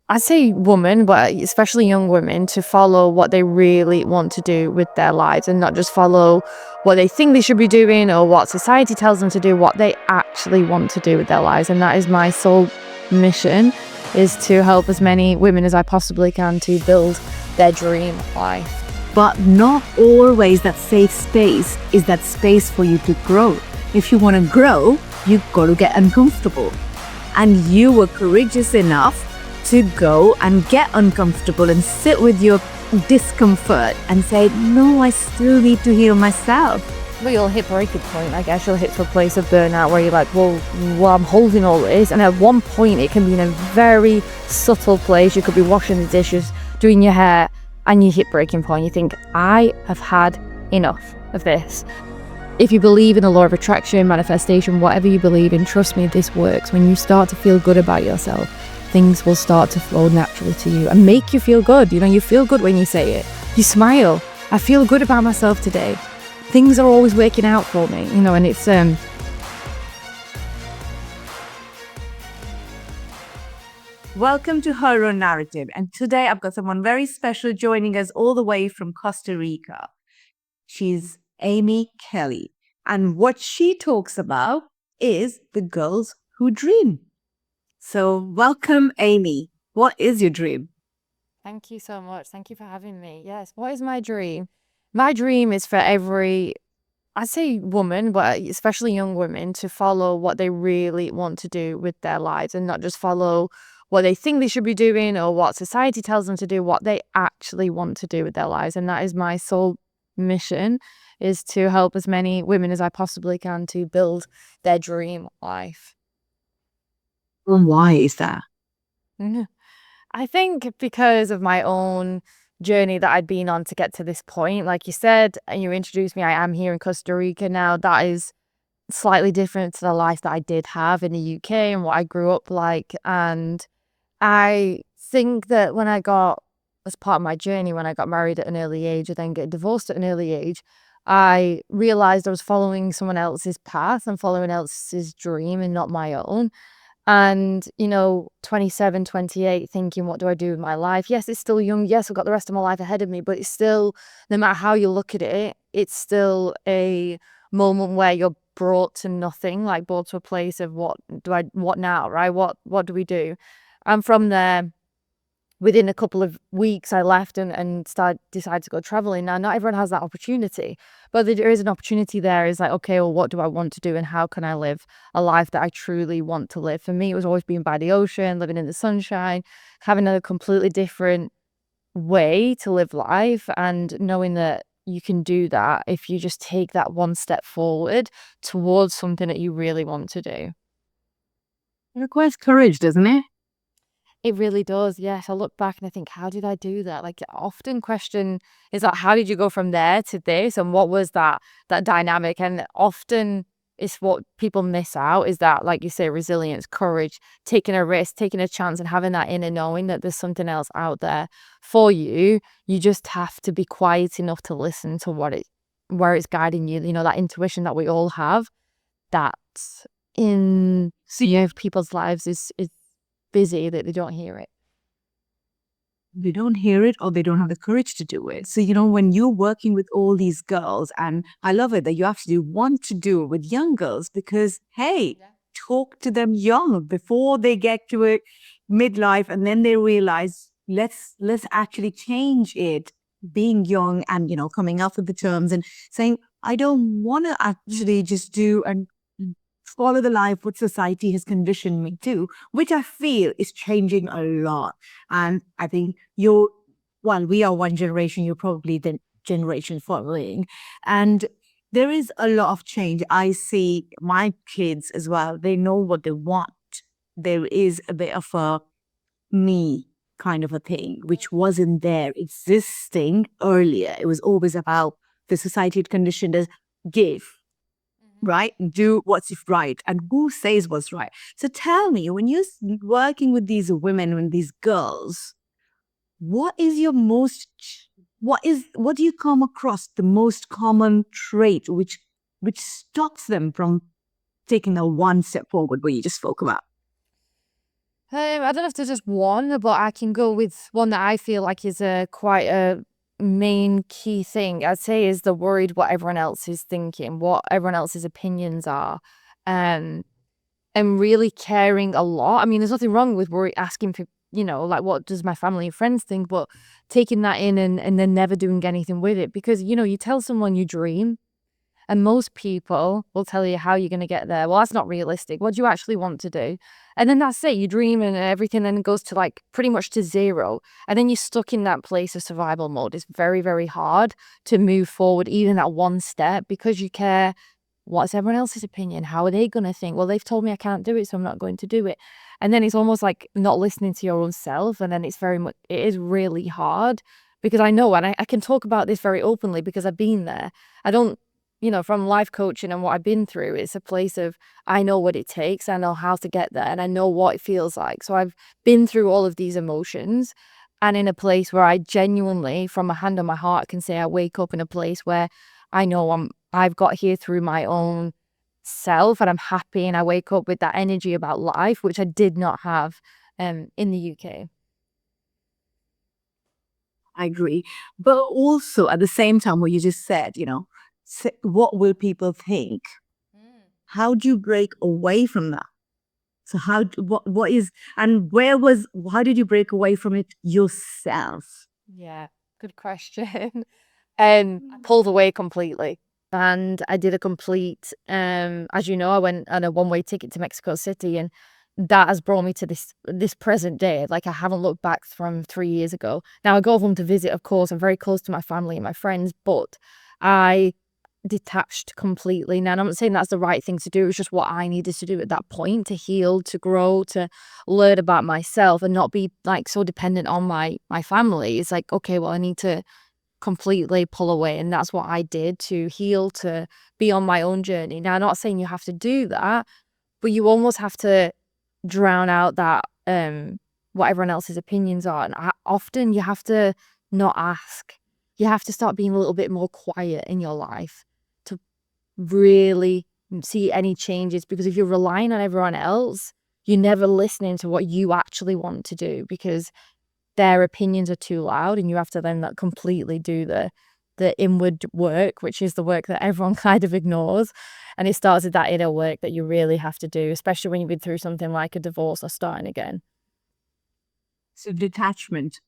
I say women, but especially young women, to follow what they really want to do with their lives and not just follow what they think they should be doing or what society tells them to do, what they actually want to do with their lives. And that is my sole mission, is to help as many women as I possibly can to build their dream life. But not always that safe space is that space for you to grow. If you want to grow, you've got to get uncomfortable. And you were courageous enough to go and get uncomfortable and sit with your discomfort and say, no, I still need to heal myself. Well, you'll hit breaking point, I guess. You'll hit to a place of burnout where you're like, well, I'm holding all this. And at one point, it can be in a very subtle place. You could be washing the dishes, doing your hair, and you hit breaking point. You think, I have had enough of this. If you believe in the law of attraction, manifestation, whatever you believe in, trust me, this works. When you start to feel good about yourself, things will start to flow naturally to you and make you feel good. You feel good when you say it. You smile. I feel good about myself today. Things are always working out for me, and it's Welcome to Her Own Narrative. And today I've got someone very special joining us all the way from Costa Rica. She's Amy Kelly. And what she talks about is the girls who dream. So welcome, Amy. What is your dream? Thank you so much. Thank you for having me. Yes. What is my dream? My dream is for every, I say woman, but especially young women, to follow what they really want to do with their lives and not just follow what they think they should be doing or what society tells them to do, what they actually want to do with their lives. And that is my sole mission, is to help as many women as I possibly can to build their dream life. And why is that? I think because of my own journey that I'd been on to get to this point. Like you said, and you introduced me, I am here in Costa Rica now. That is slightly different to the life that I did have in the UK and what I grew up like. And I think that when I got, as part of my journey, when I got married at an early age and then get divorced at an early age, I realized I was following someone else's path and following else's dream and not my own. And, 27, 28, thinking, what do I do with my life? Yes, it's still young. Yes, I've got the rest of my life ahead of me, but it's still, no matter how you look at it, it's still a moment where you're brought to nothing, like brought to a place of what now, right? What do we do? And from there, within a couple of weeks, I left and decided to go traveling. Now, not everyone has that opportunity, but there is an opportunity there. Is like, okay, well, what do I want to do and how can I live a life that I truly want to live? For me, it was always being by the ocean, living in the sunshine, having a completely different way to live life, and knowing that you can do that if you just take that one step forward towards something that you really want to do. It requires courage, doesn't it? It really does, yes. I look back and I think, how did I do that? Like, I often question is like, how did you go from there to this? And what was that dynamic? And often it's what people miss out is that, like you say, resilience, courage, taking a risk, taking a chance, and having that inner knowing that there's something else out there for you. You just have to be quiet enough to listen to where it's guiding you, that intuition that we all have, that in people's lives is busy that they don't hear it. They don't hear it or they don't have the courage to do it. So, when you're working with all these girls, and I love it that you actually want to do it with young girls because, hey, Yeah. talk to them young before they get to it midlife and then they realize let's actually change it being young and coming up with the terms and saying I don't want to actually just do and follow the life what society has conditioned me to, which I feel is changing a lot. And I think we are one generation, you're probably the generation following. And there is a lot of change. I see my kids as well, they know what they want. There is a bit of a me kind of a thing, which wasn't there existing earlier. It was always about the society had conditioned us, give, right? Do what's right. And who says what's right? So tell me, when you're working with these women, with these girls, what is your what do you come across the most common trait which stops them from taking a one step forward, what you just spoke about? I don't know if there's just one, but I can go with one that I feel like is a quite a main key thing. I'd say is the worried what everyone else is thinking, what everyone else's opinions are, um, and really caring a lot. I mean, there's nothing wrong with asking for, like what does my family and friends think, but taking that in and then never doing anything with it because you tell someone you dream. And most people will tell you how you're going to get there. Well, that's not realistic. What do you actually want to do? And then that's it. You dream and everything then goes to like pretty much to zero. And then you're stuck in that place of survival mode. It's very, very hard to move forward, even that one step, because you care what's everyone else's opinion? How are they going to think? Well, they've told me I can't do it, so I'm not going to do it. And then it's almost like not listening to your own self. And then it is really hard because I know, and I can talk about this very openly because I've been there. I don't from life coaching and what I've been through, it's a place of I know what it takes, I know how to get there, and I know what it feels like. So I've been through all of these emotions and in a place where I genuinely, from my hand on my heart, can say I wake up in a place where I know I've got here through my own self and I'm happy and I wake up with that energy about life, which I did not have in the UK. I agree. But also at the same time, what you just said, what will people think? How do you break away from that? So what is, and how did you break away from it yourself? Yeah, good question. I pulled away completely. And I did a complete, as you know, I went on a one-way ticket to Mexico City, and that has brought me to this present day. Like I haven't looked back from 3 years ago. Now I go home to visit, of course. I'm very close to my family and my friends, but I detached completely. Now, I'm not saying that's the right thing to do. It's just what I needed to do at that point to heal, to grow, to learn about myself and not be like so dependent on my family. It's like, okay, well, I need to completely pull away. And that's what I did to heal, to be on my own journey. Now, I'm not saying you have to do that, but you almost have to drown out that what everyone else's opinions are. And often you have to not ask. You have to start being a little bit more quiet in your life to really see any changes. Because if you're relying on everyone else, you're never listening to what you actually want to do because their opinions are too loud, and you have to then like completely do the inward work, which is the work that everyone kind of ignores. And it starts with that inner work that you really have to do, especially when you've been through something like a divorce or starting again. So detachment,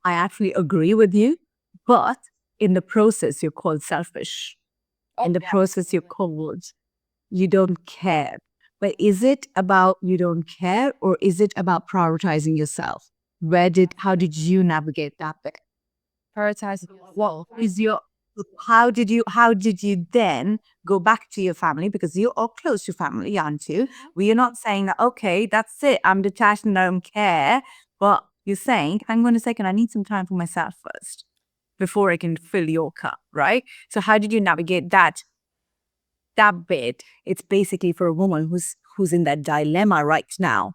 I actually agree with you, but in the process, you're called selfish. In Oh, the yeah, process, you're absolutely. called you don't care. But is it about you don't care, or is it about prioritizing yourself? How did you navigate that bit? Prioritizing What yourself. is your, how did you then go back to your family? Because you are close to family, aren't you? Well, you're not saying that, okay, that's it, I'm detached and I don't care. But you're saying, hang on a second, I need some time for myself first before I can fill your cup, right? So how did you navigate that bit? It's basically for a woman who's in that dilemma right now.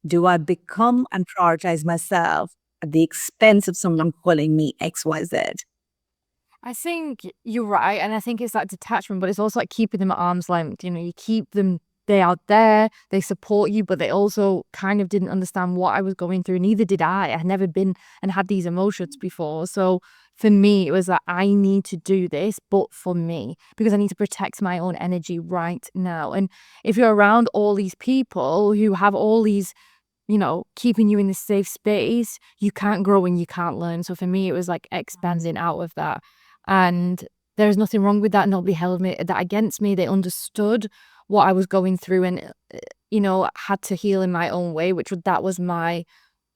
Do I become and prioritize myself at the expense of someone calling me XYZ? I think you're right, and I think it's that detachment, but it's also like keeping them at arm's length. You keep them, they are there, they support you, but they also kind of didn't understand what I was going through. Neither did I. I had never been and had these emotions before. So for me, it was that I need to do this, but for me, because I need to protect my own energy right now. And if you're around all these people who have all these keeping you in this safe space, you can't grow and you can't learn. So for me, it was like expanding out of that. And there's nothing wrong with that. Nobody held that against me. They understood what I was going through and, had to heal in my own way, that was my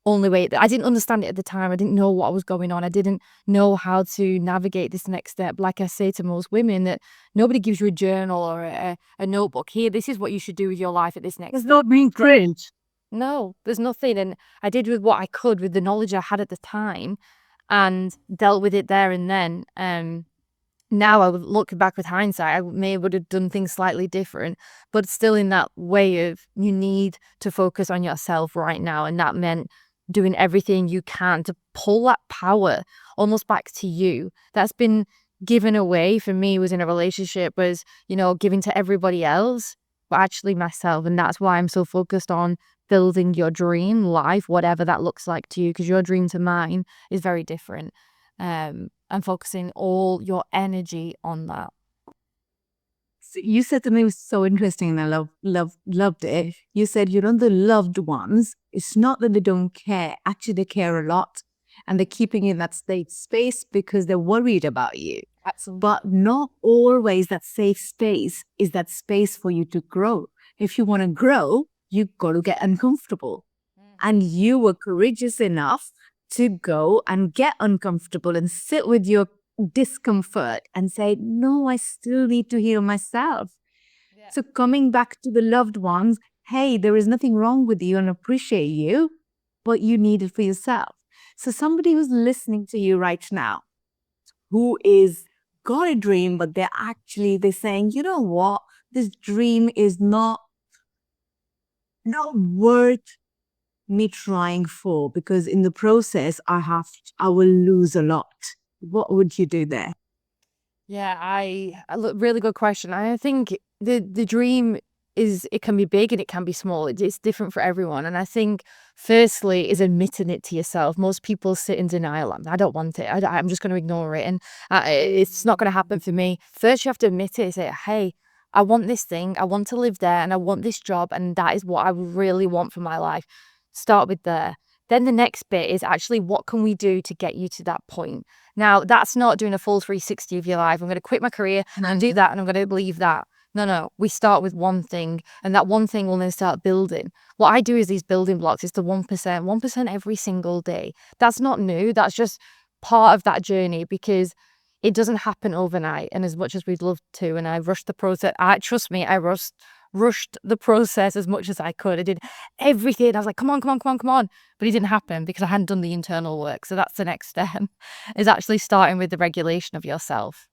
only way. I didn't understand it at the time. I didn't know what was going on. I didn't know how to navigate this next step. Like I say to most women, that nobody gives you a journal or a notebook. Here, this is what you should do with your life at this next It's not being cringe. no, there's nothing, and I did with what I could with the knowledge I had at the time and dealt with it there and then. Now I would look back with hindsight, would have done things slightly different, but still in that way of you need to focus on yourself right now, and that meant doing everything you can to pull that power almost back to you. That's been given away for me was in a relationship was, giving to everybody else, but actually myself, and that's why I'm so focused on building your dream life, whatever that looks like to you, because your dream to mine is very different. And focusing all your energy on that. So you said something was so interesting, and I loved it. You said, the loved ones, it's not that they don't care. Actually, they care a lot. And they're keeping you in that safe space because they're worried about you. Absolutely. But not always that safe space is that space for you to grow. If you want to grow, you've got to get uncomfortable. And you were courageous enough to go and get uncomfortable and sit with your discomfort and say, no, I still need to heal myself. Yeah. So coming back to the loved ones, hey, there is nothing wrong with you and appreciate you, but you need it for yourself. So somebody who's listening to you right now, who is got a dream, but they're saying, you know what, this dream is not worth me trying for, because in the process I will lose a lot. What would you do there? Yeah, look, really good question. I think the dream is, it can be big and it can be small. It's different for everyone. And I think firstly is admitting it to yourself. Most people sit in denial. I don't want it. I'm just going to ignore it, and it's not going to happen for me. First, you have to admit it. Say, hey, I want this thing. I want to live there, and I want this job, and that is what I really want for my life. Start with there. Then the next bit is actually, what can we do to get you to that point? Now, that's not doing a full 360 of your life. I'm going to quit my career and I'm do that and I'm going to leave that. No. We start with one thing, and that one thing will then start building. What I do is these building blocks. It's the 1%, 1% every single day. That's not new. That's just part of that journey, because it doesn't happen overnight. And as much as we'd love to, and I rushed the process, trust me, I rushed the process as much as I could. I did everything. I was like, come on. But it didn't happen because I hadn't done the internal work. So that's the next step, is actually starting with the regulation of yourself.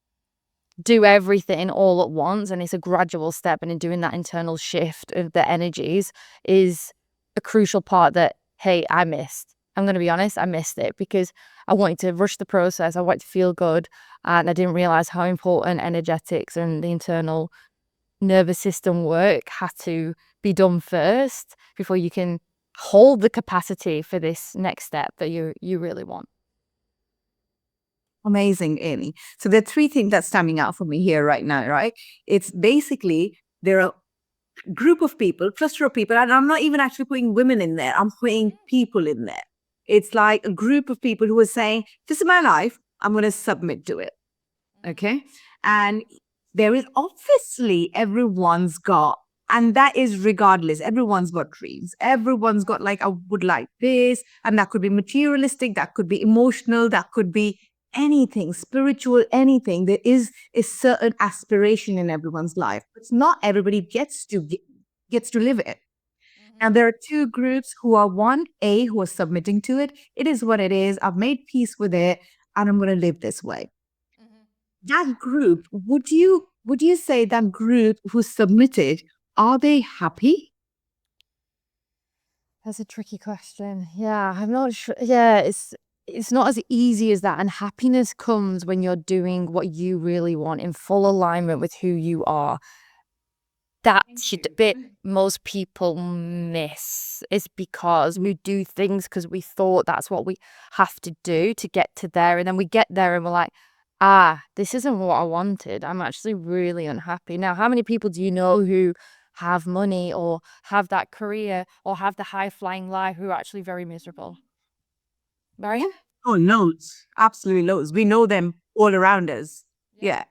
Do everything all at once, and it's a gradual step. And in doing that internal shift of the energies is a crucial part that, hey, I missed. I'm going to be honest, I missed it because I wanted to rush the process. I wanted to feel good. And I didn't realize how important energetics and the internal nervous system work had to be done first before you can hold the capacity for this next step that you really want. Amazing, Amy. So there are three things that's standing out for me here right now, right? It's basically there are a group of people, cluster of people, and I'm not even actually putting women in there. I'm putting people in there. It's like a group of people who are saying, this is my life. I'm going to submit to it. Okay. And there is obviously everyone's got, and that is regardless, everyone's got dreams. Everyone's got like, I would like this. And that could be materialistic, that could be emotional, that could be anything, spiritual, anything. There is a certain aspiration in everyone's life, but not everybody gets to live it. And there are two groups who are who are submitting to it. It is what it is. I've made peace with it, and I'm going to live this way. That group, would you say that group who submitted, are they happy? That's a tricky question. Yeah, I'm not sure. Yeah, it's not as easy as that. And happiness comes when you're doing what you really want in full alignment with who you are. That's the bit most people miss, is because we do things because we thought that's what we have to do to get to there. And then we get there and we're like, this isn't what I wanted. I'm actually really unhappy. Now, how many people do you know who have money or have that career or have the high flying life who are actually very miserable? Right? Oh, loads. Absolutely loads. We know them all around us. Yeah.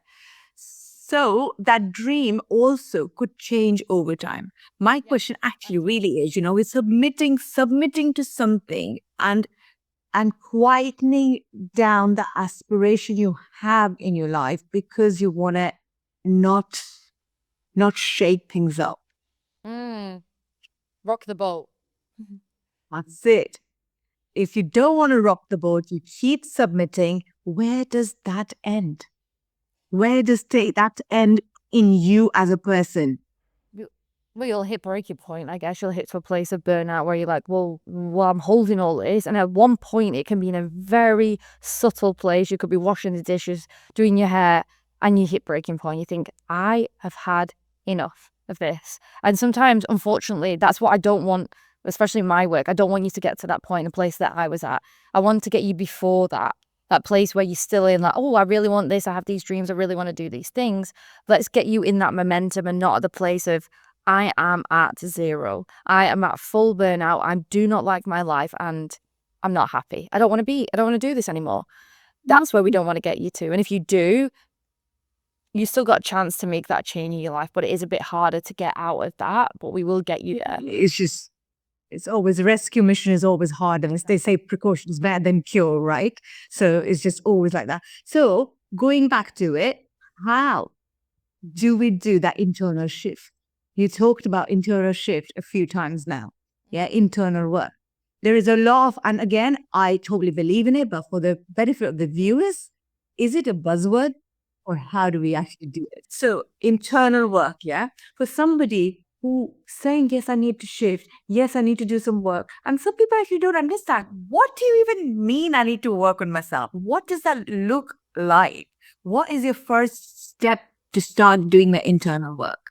So that dream also could change over time. My question actually really is, it's submitting to something and quietening down the aspiration you have in your life because you want to not shake things up. Rock the boat. That's it. If you don't want to rock the boat, you keep submitting. Where does that end? Where does that end in you as a person? Well, you'll hit breaking point. I guess you'll hit to a place of burnout where you're like, well, I'm holding all this. And at one point, it can be in a very subtle place. You could be washing the dishes, doing your hair, and you hit breaking point. You think, I have had enough of this. And sometimes, unfortunately, that's what I don't want especially my work. I don't want you to get to that point, a place that I was at. I want to get you before that place where you're still in like, oh, I really want this. I have these dreams. I really want to do these things. Let's get you in that momentum and not at the place of, I am at zero. I am at full burnout. I do not like my life and I'm not happy. I don't want to do this anymore. That's where we don't want to get you to. And if you do, you still got a chance to make that change in your life, but it is a bit harder to get out of that, but we will get you there. It's always, rescue mission is always hard. And they say precaution is better than cure, right? So it's just always like that. So going back to it, how do we do that internal shift? You talked about internal shift a few times now. Yeah, internal work. There is a lot of, and again, I totally believe in it, but for the benefit of the viewers, is it a buzzword or how do we actually do it? So internal work, yeah, for somebody who saying, yes, I need to shift. Yes, I need to do some work. And some people actually don't understand. What do you even mean I need to work on myself? What does that look like? What is your first step to start doing the internal work?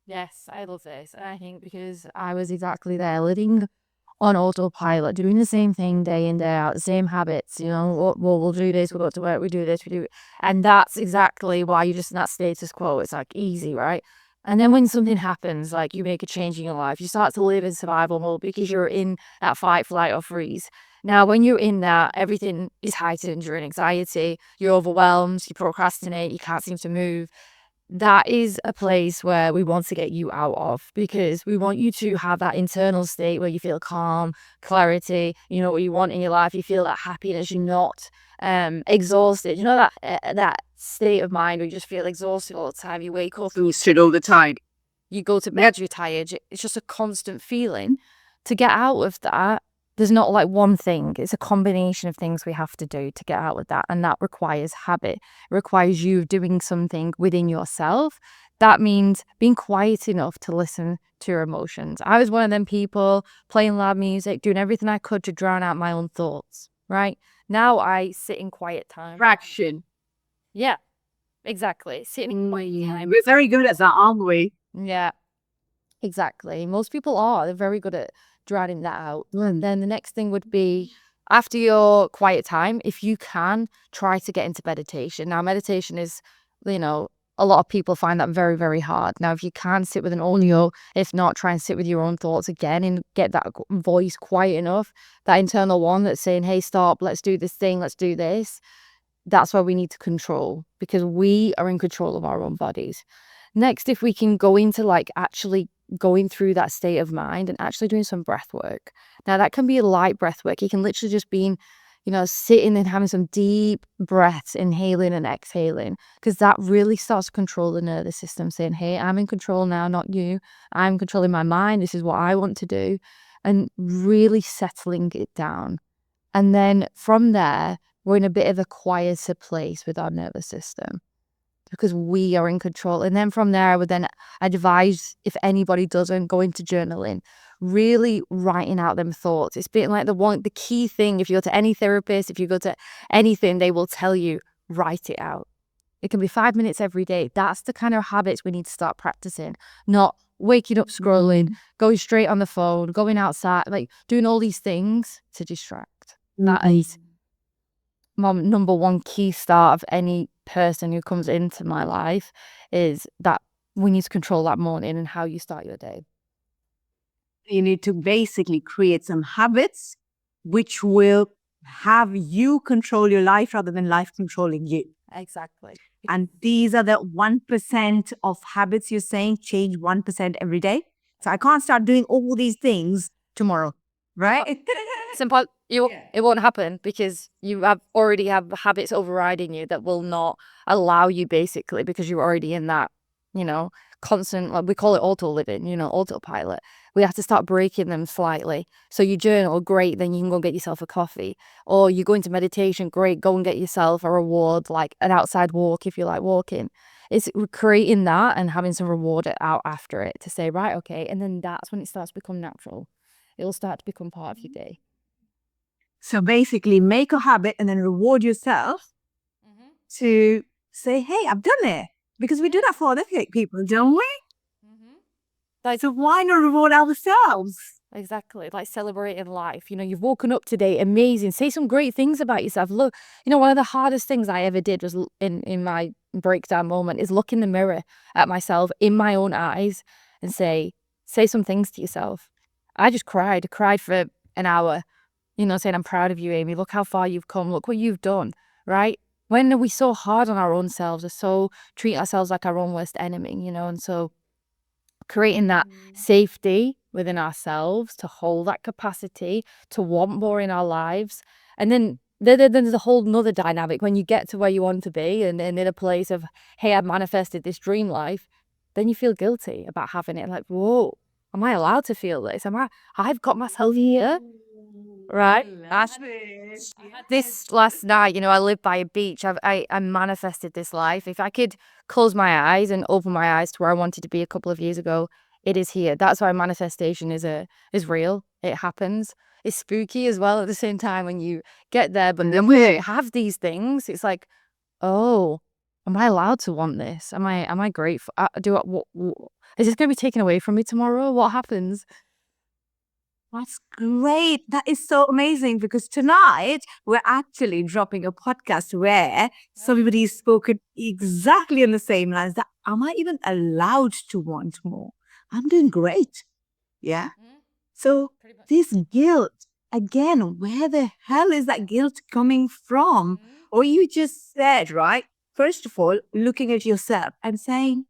Yes, I love this. I think because I was exactly there, living on autopilot, doing the same thing day in, day out, the same habits, we'll do this, we'll go to work, we do this, we do it. And that's exactly why you're just in that status quo. It's like easy, right? And then when something happens, like you make a change in your life, you start to live in survival mode because you're in that fight, flight, or freeze. Now, when you're in that, everything is heightened. You're in anxiety, you're overwhelmed, you procrastinate, you can't seem to move. That is a place where we want to get you out of, because we want you to have that internal state where you feel calm, clarity, you know what you want in your life, you feel that happiness, you're not exhausted. That state of mind where you just feel exhausted all the time. You wake up exhausted all the time. You go to bed, you're tired. It's just a constant feeling. To get out of that, there's not like one thing. It's a combination of things we have to do to get out of that. And that requires habit. It requires you doing something within yourself. That means being quiet enough to listen to your emotions. I was one of them people playing loud music, doing everything I could to drown out my own thoughts, right? Now I sit in quiet time. Fraction. Yeah, exactly. Sitting in quiet time. We're very good at that, aren't we? Yeah, exactly. Most people are. They're very good at drowning that out. And then the next thing would be, after your quiet time, if you can, try to get into meditation. Now, meditation is, a lot of people find that very, very hard. Now, if you can sit with an audio, if not, try and sit with your own thoughts again and get that voice quiet enough, that internal one that's saying, hey, stop, let's do this thing, let's do this. That's where we need to control, because we are in control of our own bodies. Next, if we can go into like actually going through that state of mind and actually doing some breath work. Now, that can be a light breath work. You can literally just be, sitting and having some deep breaths, inhaling and exhaling, because that really starts to control the nervous system, saying, hey, I'm in control now, not you. I'm controlling my mind. This is what I want to do. And really settling it down. And then from there, we're in a bit of a quieter place with our nervous system, because we are in control. And then from there, I would then advise, if anybody doesn't, go into journaling, really writing out them thoughts. It's been like the key thing. If you go to any therapist, if you go to anything, they will tell you, write it out. It can be 5 minutes every day. That's the kind of habits we need to start practicing, not waking up scrolling, going straight on the phone, going outside, like doing all these things to distract. That is my number one key start of any person who comes into my life, is that we need to control that morning and how you start your day. You need to basically create some habits which will have you control your life rather than life controlling you. Exactly. And these are the 1% of habits you're saying, change 1% every day. So I can't start doing all these things tomorrow, right? Simple. It won't happen, because you already have habits overriding you that will not allow you, basically, because you're already in that, constant, like we call it auto living, autopilot. We have to start breaking them slightly. So you journal, great, then you can go get yourself a coffee. Or you go into meditation, great, go and get yourself a reward, like an outside walk if you like walking. It's creating that and having some reward out after it to say, right, okay, and then that's when it starts to become natural. It'll start to become part of your day. So basically make a habit and then reward yourself to say, hey, I've done it. Because we do that for other people, don't we? Like, So why not reward ourselves? exactly, like celebrating life. You know, you've woken up today, amazing. Say some great things about yourself. Look, you know, one of the hardest things I ever did was in my breakdown moment is look in the mirror at myself in my own eyes and say some things to yourself. I just cried for an hour, you know, saying, I'm proud of you, Amy. Look how far you've come. Look what you've done, right? When are we so hard on our own selves or so treat ourselves like our own worst enemy, you know? And so creating that safety within ourselves to hold that capacity to want more in our lives. And then there's a whole nother dynamic when you get to where you want to be and in a place of, hey, I've manifested this dream life, then you feel guilty about having it. Like, whoa, am I allowed to feel this? I've got myself here, I right? love it. I had Yes. this last night, you know, I live by a beach. I manifested this life. If I could close my eyes and open my eyes to where I wanted to be a couple of years ago, it is here. That's why manifestation is real. It happens. It's spooky as well at the same time when you get there. But then we have these things. It's like, oh, am I allowed to want this? Am I grateful? Is this going to be taken away from me tomorrow? What happens? That's great. That is so amazing because tonight we're actually dropping a podcast where somebody's spoken exactly in the same lines that am I even allowed to want more? I'm doing great. Yeah. So Pretty much. this guilt, again, where the hell is that guilt coming from? Or you just said, right? First of all, looking at yourself and saying,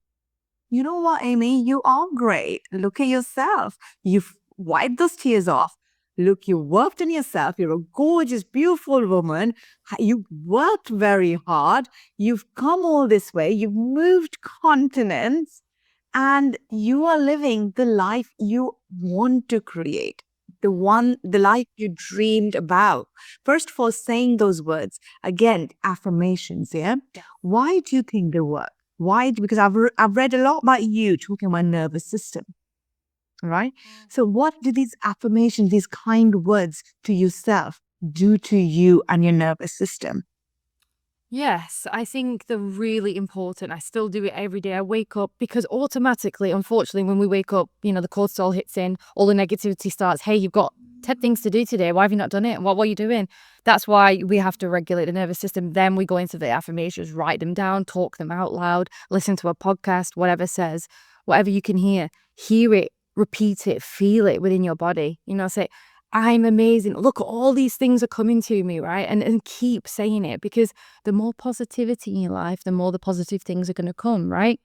you know what, Amy, you are great. Look at yourself. You've wiped those tears off. Look, you worked on yourself. You're a gorgeous, beautiful woman. You worked very hard. You've come all this way. You've moved continents and you are living the life you want to create. The life you dreamed about. First of all, saying those words, again, affirmations, yeah? Why do you think they work? Why? Because I've read a lot about you talking about nervous system, right? So what do these affirmations, these kind words to yourself do to you and your nervous system? Yes, I think they're really important. I still do it every day. I wake up because automatically, unfortunately, when we wake up, you know, the cortisol hits in, all the negativity starts. Hey, you've got 10 things to do today. Why have you not done it? What were you doing? That's why we have to regulate the nervous system. Then we go into the affirmations, write them down, talk them out loud, listen to a podcast, whatever says, whatever you can hear it, repeat it, feel it within your body. You know, say, I'm amazing. Look, all these things are coming to me, right? And keep saying it because the more positivity in your life, the more the positive things are going to come, right?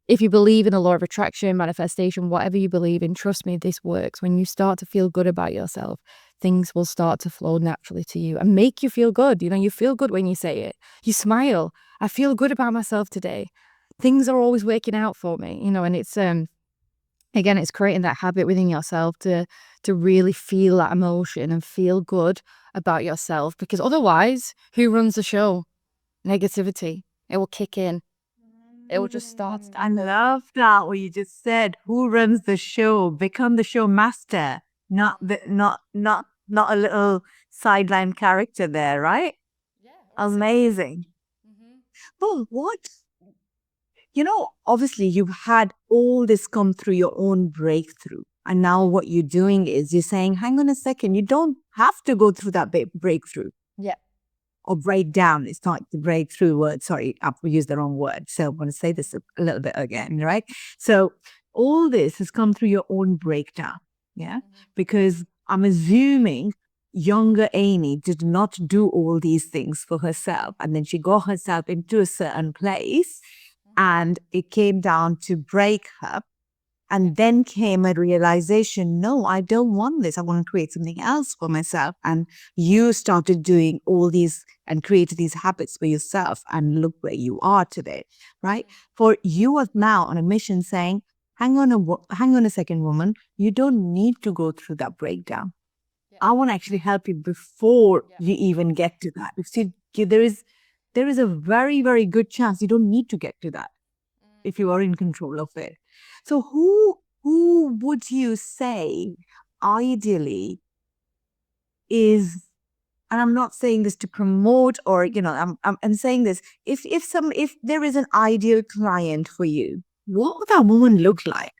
If you believe in the law of attraction, manifestation, whatever you believe in, trust me, this works. When you start to feel good about yourself, things will start to flow naturally to you and make you feel good. You know, you feel good when you say it. You smile. I feel good about myself today. Things are always working out for me, you know, and it's again, it's creating that habit within yourself to really feel that emotion and feel good about yourself because otherwise, who runs the show? Negativity. It will kick in. It will just start. I love that what you just said. Who runs the show? Become the show master, not a little sideline character there, right? Yeah, Amazing. Well, what? Obviously you've had all this come through your own breakthrough. And now what you're doing is you're saying, hang on a second, you don't have to go through that breakthrough Yeah. or breakdown. It's not the breakthrough word. Sorry, I've used the wrong word. So I'm going to say this a little bit again, right? So all this has come through your own breakdown. Yeah. Because I'm assuming younger Amy did not do all these things for herself. And then she got herself into a certain place and it came down to break her. And then came a realization, no, I don't want this. I want to create something else for myself. And you started doing all these and created these habits for yourself. And look where you are today, right? For you are now on a mission saying, hang on a second, woman. You don't need to go through that breakdown. I want to actually help you before you even get to that. See, there is a very, very good chance you don't need to get to that if you are in control of it. So who would you say ideally is, and I'm not saying this to promote or I'm saying this, if there is an ideal client for you, what would that woman look like?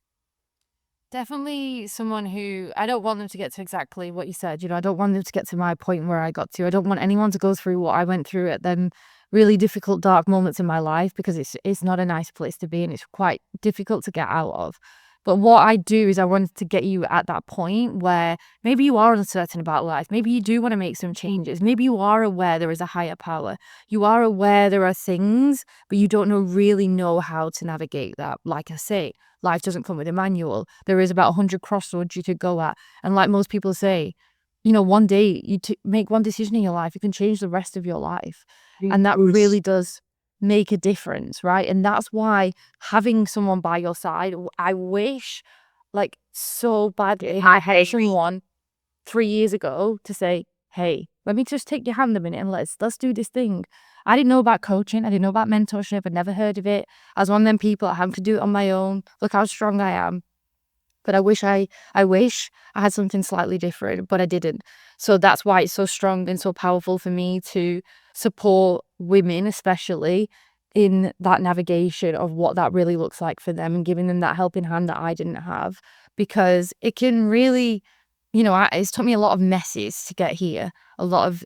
Definitely someone who I don't want them to get to exactly what you said. I don't want them to get to my point where I got to. I don't want anyone to go through what I went through at them really difficult, dark moments in my life, because it's not a nice place to be and it's quite difficult to get out of. But what I do is I want to get you at that point where maybe you are uncertain about life. Maybe you do want to make some changes. Maybe you are aware there is a higher power. You are aware there are things, but you don't really know how to navigate that. Like I say, life doesn't come with a manual. There is about 100 crossroads you could go at. And like most people say, one day you make one decision in your life, you can change the rest of your life. And that really does make a difference, right? And that's why having someone by your side, I wish, like, so badly, I had someone 3 years ago to say, hey, let me just take your hand a minute and let's do this thing. I didn't know about coaching. I didn't know about mentorship. I'd never heard of it. I was one of them people I having to do it on my own. Look how strong I am. But I wish I had something slightly different, but I didn't. So that's why it's so strong and so powerful for me to support women, especially in that navigation of what that really looks like for them, and giving them that helping hand that I didn't have, because it can really, it's took me a lot of messes to get here, a lot of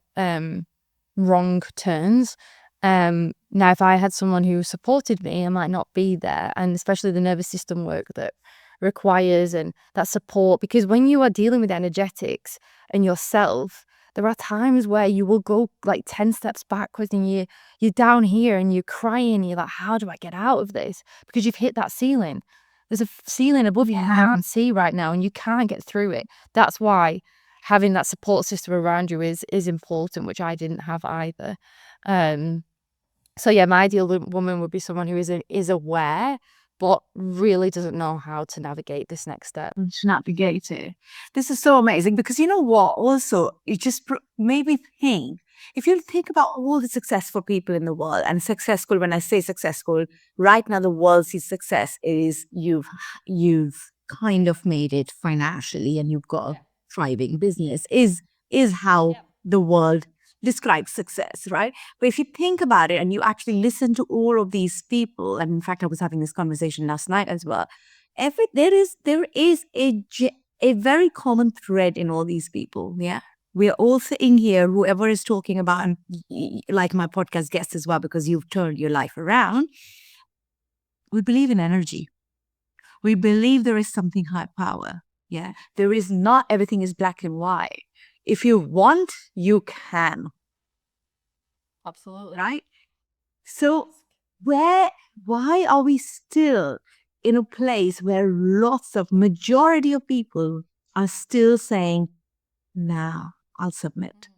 wrong turns. Now, if I had someone who supported me, I might not be there, and especially the nervous system work that requires and that support, because when you are dealing with energetics and yourself, there are times where you will go like 10 steps backwards, and you're down here and you're crying, you're like, how do I get out of this? Because you've hit that ceiling. There's a ceiling above you I can't see right now, and you can't get through it. That's why having that support system around you is important, which I didn't have either. So yeah, my ideal woman would be someone who is aware, but really doesn't know how to navigate this next step. To navigate it. This is so amazing, because you know what? Also, it just made me think. If you think about all the successful people in the world, and successful, when I say successful, right now the world sees success is you've kind of made it financially, and you've got a thriving business. Is how the world describes success, right? But if you think about it and you actually listen to all of these people, and in fact, I was having this conversation last night as well. There is a very common thread in all these people. Yeah, we are all sitting here, whoever is talking about, and like my podcast guest as well, because you've turned your life around. We believe in energy. We believe there is something high power. Yeah, there is not everything is black and white. If you want, you can. Absolutely. Right? So why are we still in a place where majority of people are still saying, nah, I'll submit?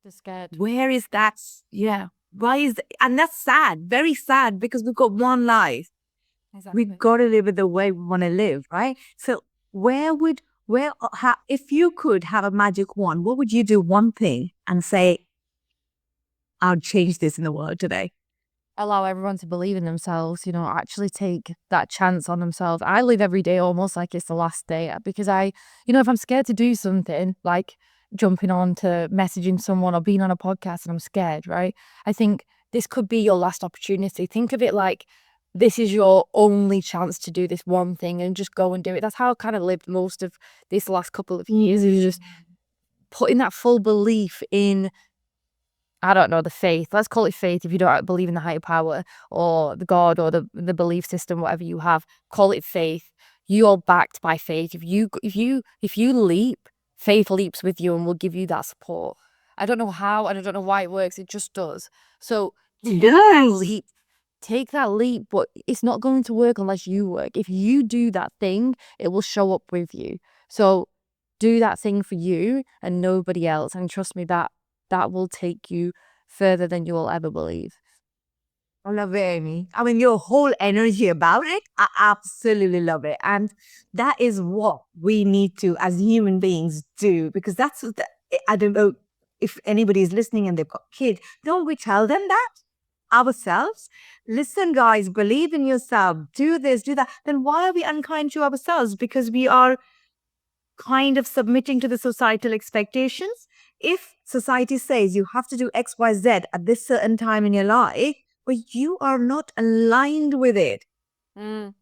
They're scared. Where is that? Yeah. Why is and that's sad, very sad, because we've got one life. Exactly. We've got to live it the way we want to live, right? So if you could have a magic wand, what would you do one thing and say, I'll change this in the world today? Allow everyone to believe in themselves, actually take that chance on themselves. I live every day almost like it's the last day, because if I'm scared to do something, like jumping on to messaging someone or being on a podcast and I'm scared, right? I think this could be your last opportunity. Think of it like this is your only chance to do this one thing, and just go and do it. That's how I kind of lived most of this last couple of years, is just putting that full belief in, I don't know, the faith. Let's call it faith if you don't believe in the higher power or the God or the belief system, whatever you have. Call it faith. You're backed by faith. If you leap, faith leaps with you and will give you that support. I don't know how and I don't know why it works. It just does. So take that leap, but it's not going to work unless you work. If you do that thing, it will show up with you. So do that thing for you and nobody else. And trust me, that will take you further than you will ever believe. I love it, Amy. I mean, your whole energy about it, I absolutely love it. And that is what we need to, as human beings, do. Because I don't know if anybody is listening and they've got kids. Don't we tell them that ourselves? Listen, guys, believe in yourself. Do this, do that. Then why are we unkind to ourselves? Because we are kind of submitting to the societal expectations. If society says you have to do X, Y, Z at this certain time in your life, but you are not aligned with it. Mm.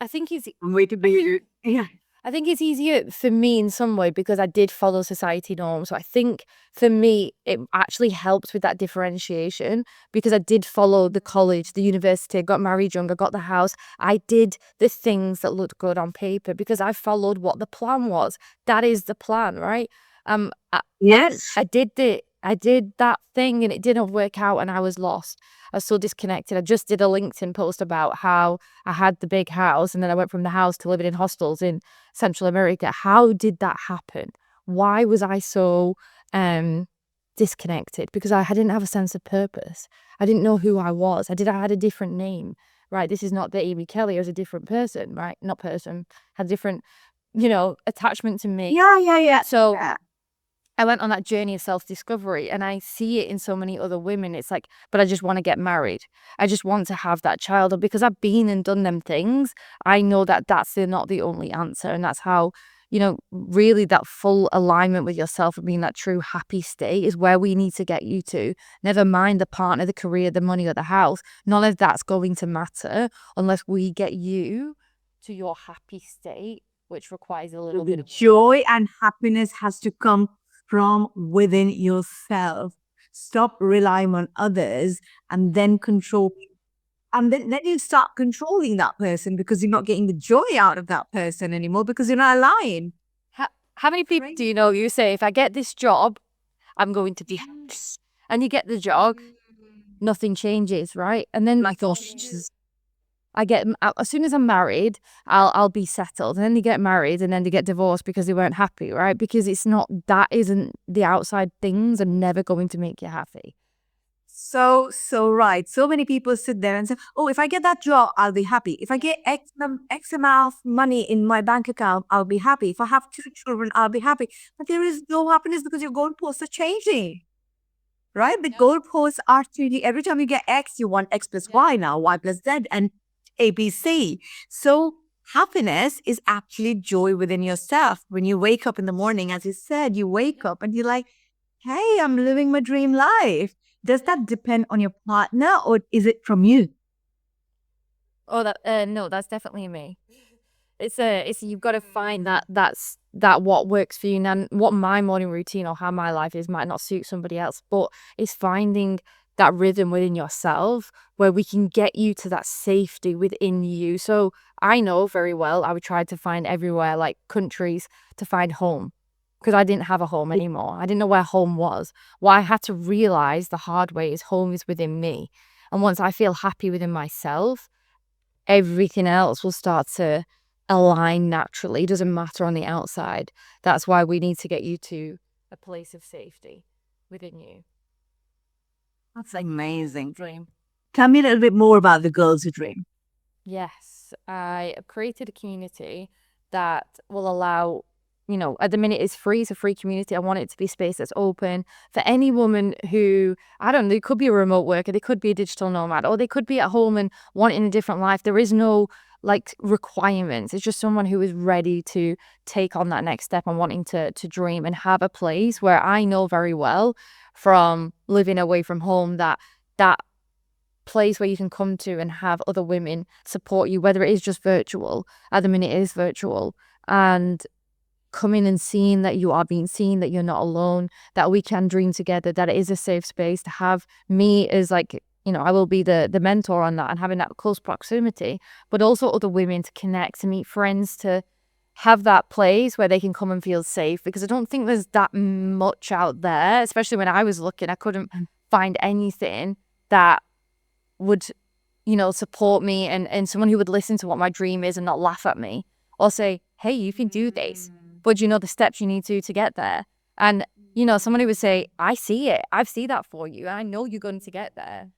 I think it's Way to be, yeah. I think it's easier for me in some way because I did follow society norms. So I think for me, it actually helped with that differentiation because I did follow the college, the university, I got married young, I got the house. I did the things that looked good on paper because I followed what the plan was. That is the plan, right? I, Yes. I did that thing and it didn't work out and I was lost. I was so disconnected. I just did a LinkedIn post about how I had the big house and then I went from the house to living in hostels in Central America. How did that happen? Why was I so disconnected? Because I didn't have a sense of purpose. I didn't know who I was. I had a different name, right? This is not the Amy Kelly. I was a different person, right? Not person, had a different, attachment to me. Yeah, yeah, yeah. So Yeah. I went on that journey of self-discovery and I see it in so many other women. It's like, but I just want to get married. I just want to have that child. And because I've been and done them things, I know that that's not the only answer. And that's how, really that full alignment with yourself and being that true happy state is where we need to get you to. Never mind the partner, the career, the money, or the house. None of that's going to matter unless we get you to your happy state, which requires a little The bit of joy and happiness has to come from within yourself. Stop relying on others and then control. And then you start controlling that person because you're not getting the joy out of that person anymore because you're not aligned. How many people do you know you say, if I get this job, I'm going to be happy? And you get the job, nothing changes, right? And then my gosh, as soon as I'm married, I'll be settled. And then they get married and then they get divorced because they weren't happy, right? Because it's not, that isn't, the outside things are never going to make you happy. So right. So many people sit there and say, "Oh, if I get that job, I'll be happy. If I get X amount of money in my bank account, I'll be happy. If I have 2 children, I'll be happy." But there is no happiness because your goalposts are changing, right? The goalposts are changing. Every time you get X, you want X plus Y now, Y plus Z, and ABC. So happiness is actually joy within yourself. When you wake up in the morning, as you said, you wake up and you're like, "Hey, I'm living my dream life." Does that depend on your partner or is it from you? Oh, no, that's definitely me. It's you've got to find that what works for you. And what my morning routine or how my life is might not suit somebody else, but it's finding that rhythm within yourself where we can get you to that safety within you. So I know very well I would try to find everywhere, like countries, to find home because I didn't have a home anymore. I didn't know where home was. What I had to realize the hard way is home is within me. And once I feel happy within myself, everything else will start to align naturally. It doesn't matter on the outside. That's why we need to get you to a place of safety within you. That's amazing. Dream. Tell me a little bit more about the Girls Who Dream. Yes, I have created a community that will allow, at the minute it's free, it's a free community. I want it to be a space that's open for any woman who, I don't know, they could be a remote worker, they could be a digital nomad, or they could be at home and wanting a different life. There is no like requirements. It's just someone who is ready to take on that next step and wanting to dream and have a place where I know very well from living away from home that place where you can come to and have other women support you, whether it is just virtual. At the minute it is virtual, and coming and seeing that you are being seen, that you're not alone, that we can dream together, that it is a safe space to have me as like, I will be the mentor on that and having that close proximity, but also other women to connect, to meet friends, to have that place where they can come and feel safe, because I don't think there's that much out there. Especially when I was looking, I couldn't find anything that would, support me and someone who would listen to what my dream is and not laugh at me or say, hey, you can do this, but you know the steps you need to get there. And, someone who would say, I see it. I see that for you. I know you're going to get there.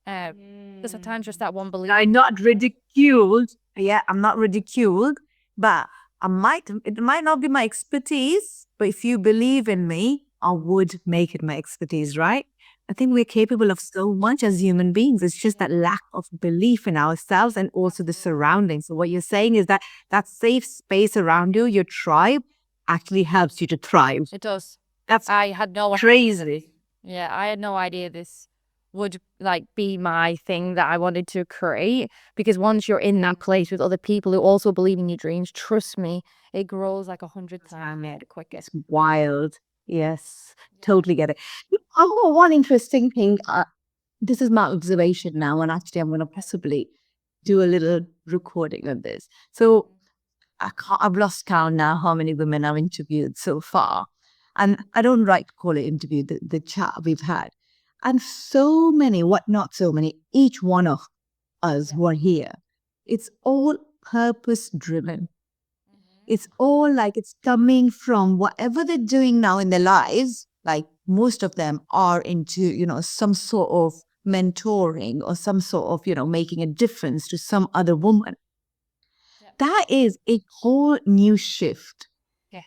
Because sometimes just that one belief. I'm not ridiculed. Yeah, I'm not ridiculed, but it might not be my expertise, but if you believe in me, I would make it my expertise, right? I think we're capable of so much as human beings. It's just that lack of belief in ourselves and also the surroundings. So what you're saying is that that safe space around you, your tribe, actually helps you to thrive. It does. That's I had no crazy. Yeah, I had no idea this would like be my thing that I wanted to create. Because once you're in that place with other people who also believe in your dreams, trust me, it grows like 100 times quicker. It's wild. Yes, totally get it. Oh, one interesting thing. This is my observation now, and actually, I'm going to possibly do a little recording on this. So I've lost count now how many women I've interviewed so far. And I don't like to call it interview, the chat we've had. And so many, what not so many, each one of us who are here, it's all purpose driven. It's all like it's coming from whatever they're doing now in their lives. Like most of them are into, some sort of mentoring or some sort of, making a difference to some other woman. That is a whole new shift. Yeah.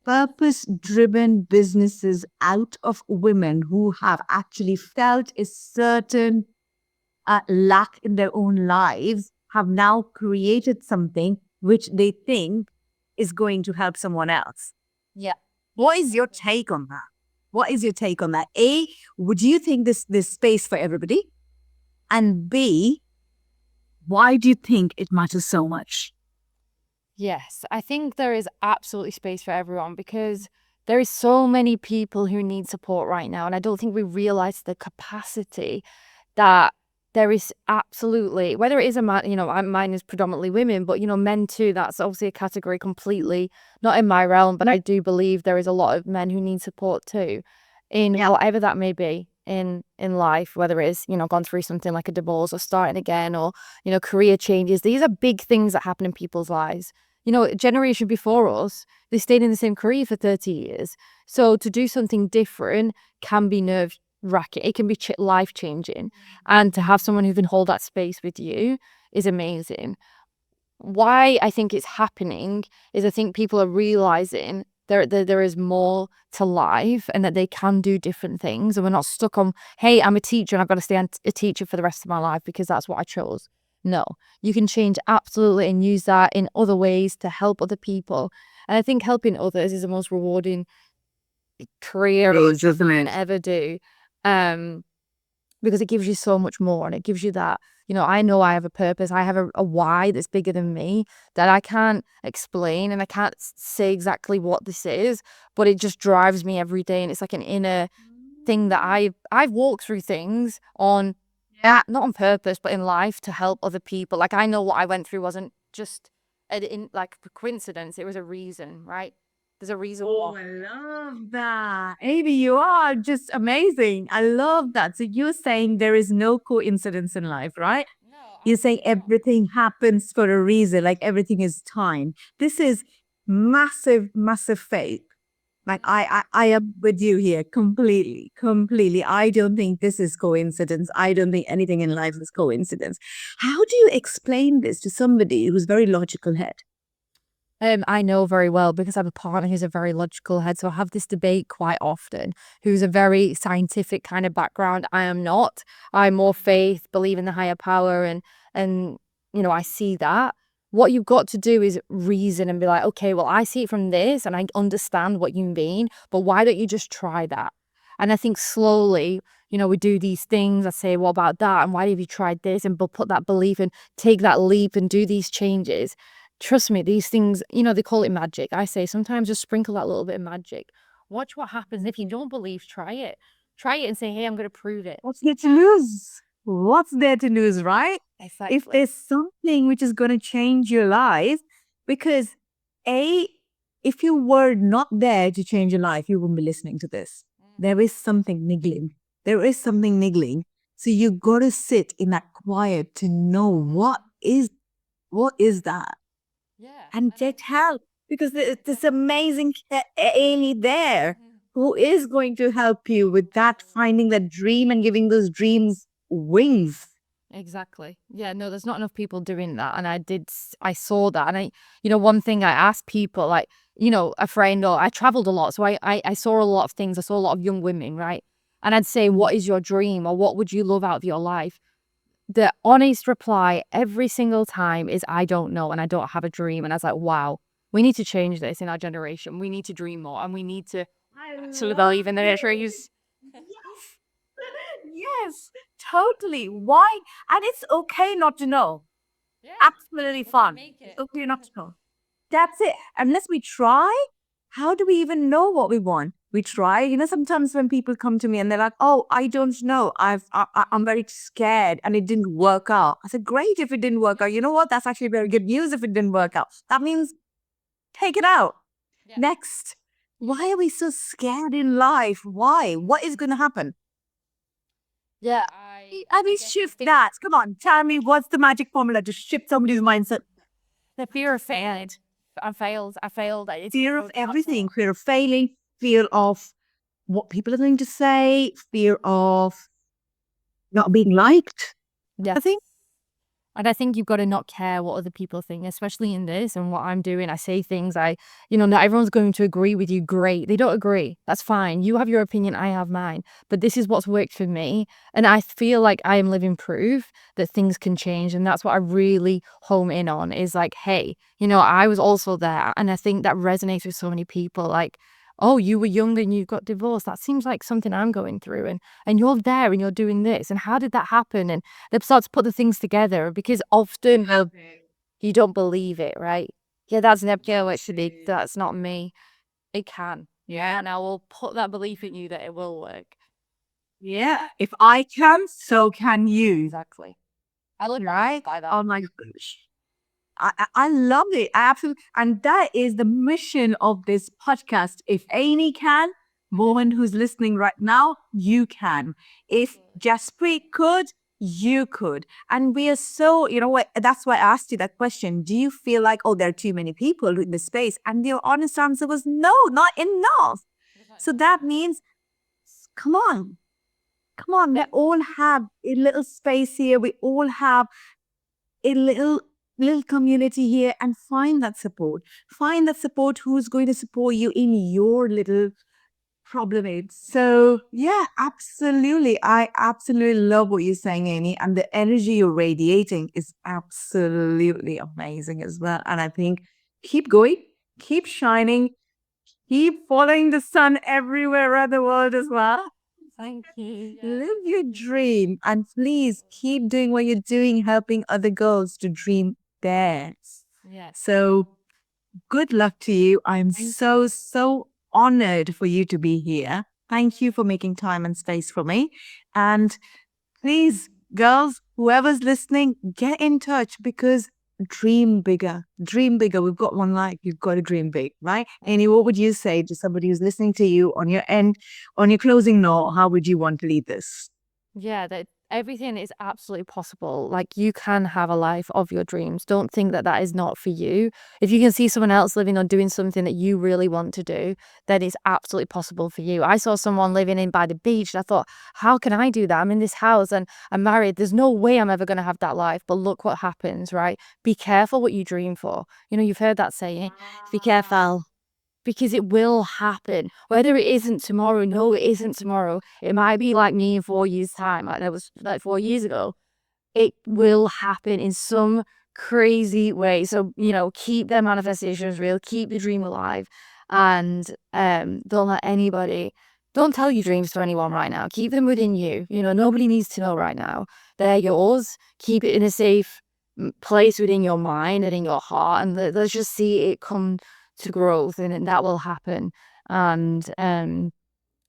Purpose driven businesses out of women who have actually felt a certain lack in their own lives have now created something which they think is going to help someone else. Yeah. What is your take on that? What is your take on that? A, would you think this space for everybody? And B, why do you think it matters so much? Yes, I think there is absolutely space for everyone because there is so many people who need support right now. And I don't think we realize the capacity that there is absolutely, whether it is a man, mine is predominantly women, but, men too, that's obviously a category completely not in my realm. But I do believe there is a lot of men who need support too in whatever that may be in life, whether it's, gone through something like a divorce or starting again or, career changes. These are big things that happen in people's lives. Generation before us, they stayed in the same career for 30 years. So to do something different can be nerve wracking. It can be life changing. And to have someone who can hold that space with you is amazing. Why I think it's happening is I think people are realizing there is more to life and that they can do different things. And we're not stuck on, hey, I'm a teacher and I've got to stay a teacher for the rest of my life because that's what I chose. No, you can change absolutely and use that in other ways to help other people. And I think helping others is the most rewarding career ever do. Because it gives you so much more and it gives you that, I know I have a purpose. I have a why that's bigger than me that I can't explain and I can't say exactly what this is, but it just drives me every day. And it's like an inner thing that I've walked through things on, not on purpose, but in life to help other people. Like I know what I went through wasn't just like a coincidence. It was a reason, right? There's a reason Oh, why. I love that. Amy, you are just amazing. I love that. So you're saying there is no coincidence in life, right? No, You're saying everything happens for a reason, like everything is time. This is massive, massive faith. Like I am with you here completely, completely. I don't think this is coincidence. I don't think anything in life is coincidence. How do you explain this to somebody who's very logical head? I know very well because I have a partner who's a very logical head. So I have this debate quite often, who's a very scientific kind of background. I am not. I'm more faith, believe in the higher power and I see that. What you've got to do is reason and be like, okay, well, I see it from this and I understand what you mean, but why don't you just try that? And I think slowly, we do these things. I say, what about that? And why have you tried this? And put that belief and take that leap and do these changes. Trust me, these things, they call it magic. I say sometimes just sprinkle that little bit of magic. Watch what happens. If you don't believe, try it. Try it and say, hey, I'm going to prove it. What's there to lose? What's there to lose, right? Exactly. If there's something which is going to change your life, because A, if you were not there to change your life, you wouldn't be listening to this. There is something niggling. There is something niggling. So you got to sit in that quiet to know what is that? Yeah. And get help because there's this amazing Amy there who is going to help you with that, finding that dream and giving those dreams wings. Exactly. Yeah, no, there's not enough people doing that. And I saw that. And one thing I asked people, like, a friend or I traveled a lot. So I saw a lot of things. I saw a lot of young women, right? And I'd say, what is your dream or what would you love out of your life? The honest reply every single time is, I don't know and I don't have a dream. And I was like, wow, we need to change this in our generation. We need to dream more and we need to believe in the dreams. Yes. Yes, totally. Why? And it's okay not to know. Absolutely fun. It's okay not to know. That's it. Unless we try, how do we even know what we want? We try. Sometimes when people come to me and they're like, "Oh, I don't know. I'm very scared, and it didn't work out." I said, "Great if it didn't work out. You know what? That's actually very good news if it didn't work out. That means take it out. Next. Why are we so scared in life? Why? What is going to happen? Yeah, I mean, shift that. Come on, tell me what's the magic formula to shift somebody's mindset? the fear of failing. I failed. Fear of everything, fear of failing, fear of what people are going to say, fear of not being liked. Yeah. I think. And I think you've got to not care what other people think, especially in this and what I'm doing. I say things not everyone's going to agree with you. Great. They don't agree. That's fine. You have your opinion. I have mine. But this is what's worked for me. And I feel like I am living proof that things can change. And that's what I really home in on is like, hey, I was also there. And I think that resonates with so many people. Like, oh, you were young and you got divorced. That seems like something I'm going through. And you're there and you're doing this. And how did that happen? And they start to put the things together because often you don't believe it, right? Yeah, that's never actually, that's not me. It can. Yeah. And I will put that belief in you that it will work. Yeah. If I can, so can you. Exactly. I live Right? by that. Oh my gosh. I love it. I absolutely, and that is the mission of this podcast. If Amy can, woman who's listening right now, you can. If Jaspreet could, you could. And we are so, what? That's why I asked you that question. Do you feel like, oh, there are too many people in the space? And your honest answer was no, not enough. So that means, come on, come on. We all have a little space here. We all have a little community here, and find that support who's going to support you in your little problem aids. So yeah, absolutely, I absolutely love what you're saying, Amy, and the energy you're radiating is absolutely amazing as well. And I think keep going, keep shining, keep following the sun everywhere around the world as well. Thank you. Live your dream, and please keep doing what you're doing, helping other girls to dream theirs. Yes. So good luck to you. I'm so honored for you to be here. Thank you for making time and space for me. And please, girls, whoever's listening, get in touch because dream bigger. Dream bigger. We've got one life. You've got to dream big, right? Annie, what would you say to somebody who's listening to you on your end, on your closing note? How would you want to lead this? Yeah, that everything is absolutely possible. Like you can have a life of your dreams. Don't think that that is not for you. If you can see someone else living or doing something that you really want to do, then it's absolutely possible for you. I saw someone living in by the beach and I thought, how can I do that? I'm in this house and I'm married. There's no way I'm ever going to have that life. But look what happens, right? Be careful what you dream for. You've heard that saying, be careful because it will happen. Whether it isn't tomorrow, no, it isn't tomorrow. It might be like me in 4 years' time. Like that was like 4 years ago. It will happen in some crazy way. So, keep their manifestations real, keep the dream alive, and don't let anybody don't tell your dreams to anyone right now. Keep them within you. Nobody needs to know right now. They're yours. Keep it in a safe place within your mind and in your heart, and let's just see it come to growth, and that will happen. And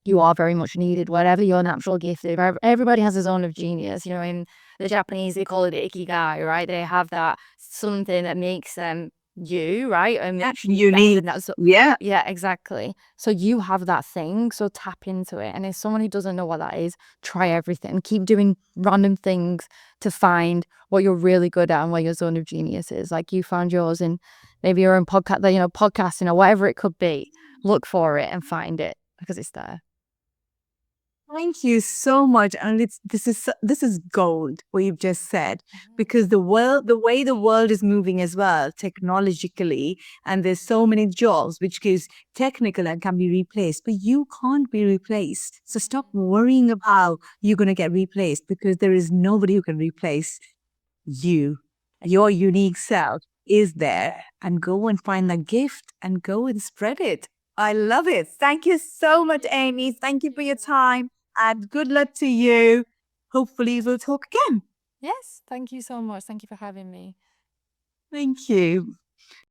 you are very much needed, whatever your natural gift is. Everybody has a zone of genius. In the Japanese, they call it ikigai, right? They have that something that makes them you, right? And Unique. Yeah. yeah, exactly. So you have that thing, so tap into it. And if someone who doesn't know what that is, try everything. Keep doing random things to find what you're really good at and where your zone of genius is. Like you found yours in maybe your own podcasting or whatever it could be. Look for it and find it because it's there. Thank you so much. And this is gold what you've just said, because the way the world is moving as well, technologically, and there's so many jobs which is technical and can be replaced, but you can't be replaced. So stop worrying about you're going to get replaced because there is nobody who can replace you. Your unique self is there, and go and find that gift and go and spread it. I love it. Thank you so much, Amy. Thank you for your time and good luck to you. hopefully we'll talk again. Yes, thank you so much. Thank you for having me. Thank you.